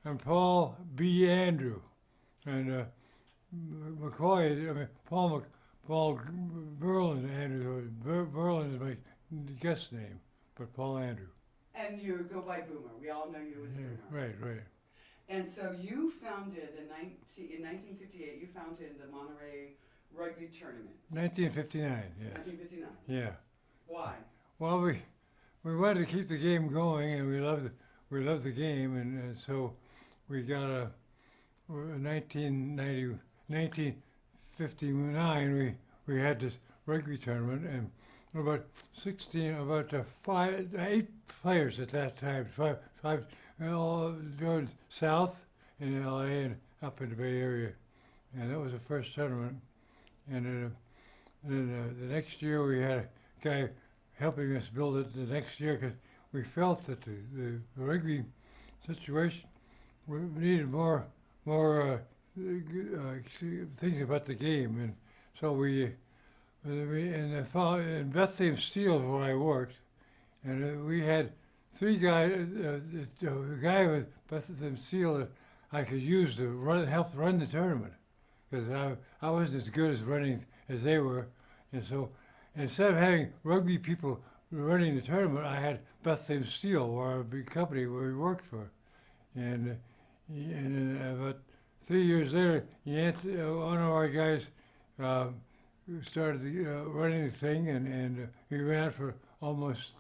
and Paul B. Andrew. And McCoy, I mean, Paul Berlin Andrew. Berlin is my guest name, but Paul Andrew. And you go by Boomer. We all know you as Boomer. Right. And so you founded in 1958. You founded the Monterery Rugby Tournament. 1959. Yeah. 1959. Yeah. Why? Well, we wanted to keep the game going, and we loved the game, and so we got a 1959 we had this rugby tournament, and about 8 players at that time, five all going south in L.A. and up in the Bay Area, and that was the first tournament. And then the next year we had a guy helping us build it the next year because we felt that the rugby situation, we needed more things about the game, and so we in Bethlehem Steel is where I worked, and we had 3 guys. A guy with Bethlehem Steel that I could use to help run the tournament, because I wasn't as good as running as they were, and so instead of having rugby people running the tournament, I had Bethlehem Steel, our big company where we worked for, and then about 3 years later, one of our guys started running the thing, and we ran for almost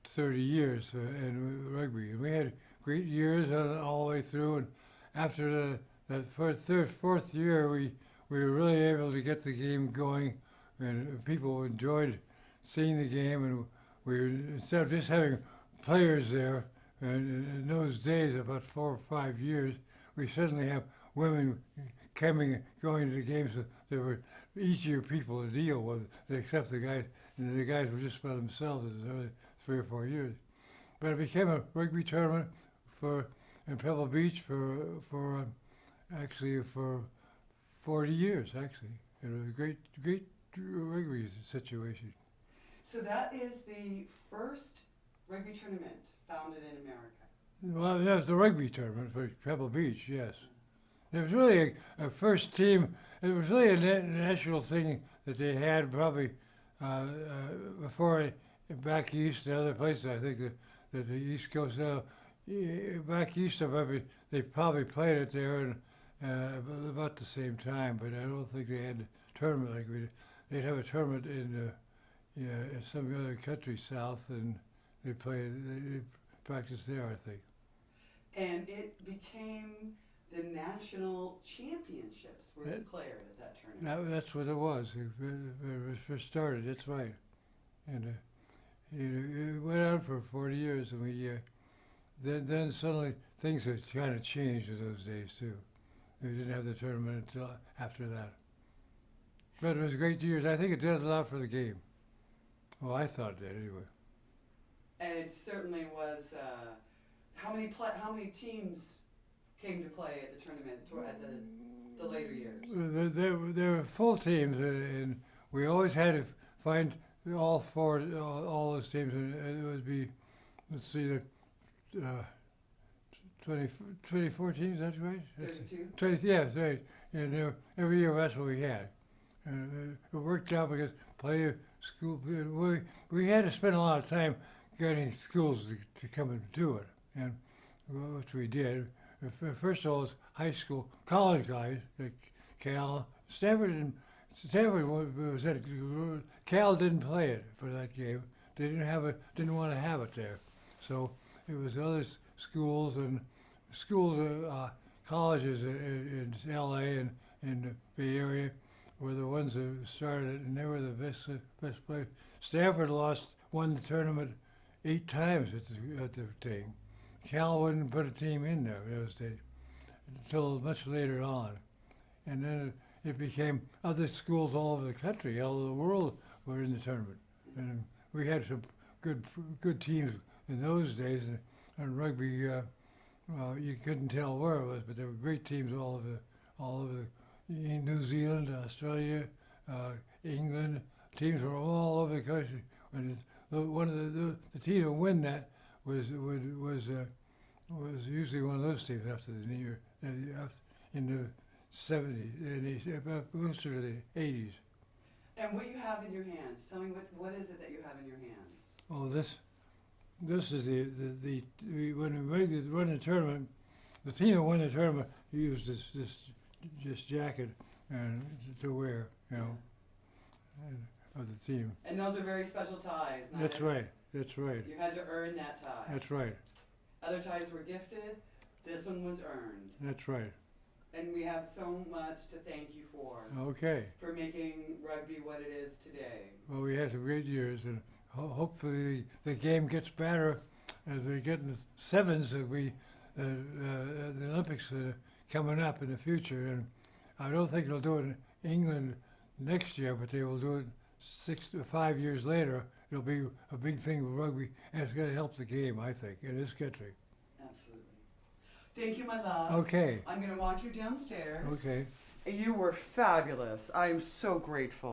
30 years in rugby, and we had great years all the way through. And after that fourth year, we were really able to get the game going, and people enjoyed seeing the game. And instead of just having players there, in those days, about 4 or 5 years, we suddenly have women going to the games. So there were easier people to deal with, except the guys. And the guys were just by themselves in 3 or 4 years. But it became a rugby tournament in Pebble Beach for 40 years, actually. It was a great rugby situation. So that is the first rugby tournament founded in America. Well, that was the rugby tournament for Pebble Beach, yes. It was really a first team. It was really a national thing that they had probably before back east and other places. I think that the East Coast now, back east, they probably played it there about the same time, but I don't think they had a tournament like we did. They'd have a tournament in some other country south, and they practiced there, I think. And it became the national championships were declared at that tournament. That's what it was. It first started. That's right, and it went on for 40 years, and then suddenly things have kind of changed in those days too. We didn't have the tournament until after that, but it was great years. I think it did a lot for the game. Well, I thought it did anyway. And it certainly was. How many teams came to play at the tournament at the later years? There were full teams, and we always had to find all those teams, and it would be, let's see, 24 teams. That's right. 32. 20. Yeah, that's right. And every year that's what we had. And it worked out because plenty of school. We had to spend a lot of time getting schools to come and do it, and which we did. First of all, it was high school, college guys like Cal, Stanford was at Cal didn't play it for that game. They didn't want to have it there, so it was other schools and colleges in L.A. and in the Bay Area were the ones that started it, and they were the best players. Stanford won the tournament 8 times at the team. Cal wouldn't put a team in there in those days until much later on. And then it became other schools all over the country, all over the world were in the tournament. And we had some good teams in those days. And rugby, you couldn't tell where it was, but there were great teams all over New Zealand, Australia, England. Teams were all over the country. And one of the team to win that was was usually one of those teams after the year, in the 70s, closer to the 80s. And what you have in your hands? Tell me what is it that you have in your hands? Oh, this is when we run the tournament, the team that won the tournament used this jacket and to wear, you know, of the team. And those are very special ties. Not That's every- right. That's right. You had to earn that tie. That's right. Other ties were gifted. This one was earned. That's right. And we have so much to thank you for Okay. making rugby what it is today. Well, we had some great years, and hopefully the game gets better as we get in the sevens that the Olympics coming up in the future. And I don't think they'll do it in England next year, but they will do it 6 to 5 years later. It'll be a big thing with rugby, and it's going to help the game, I think, in this country. Absolutely. Thank you, my love. Okay. I'm going to walk you downstairs. Okay. You were fabulous. I am so grateful.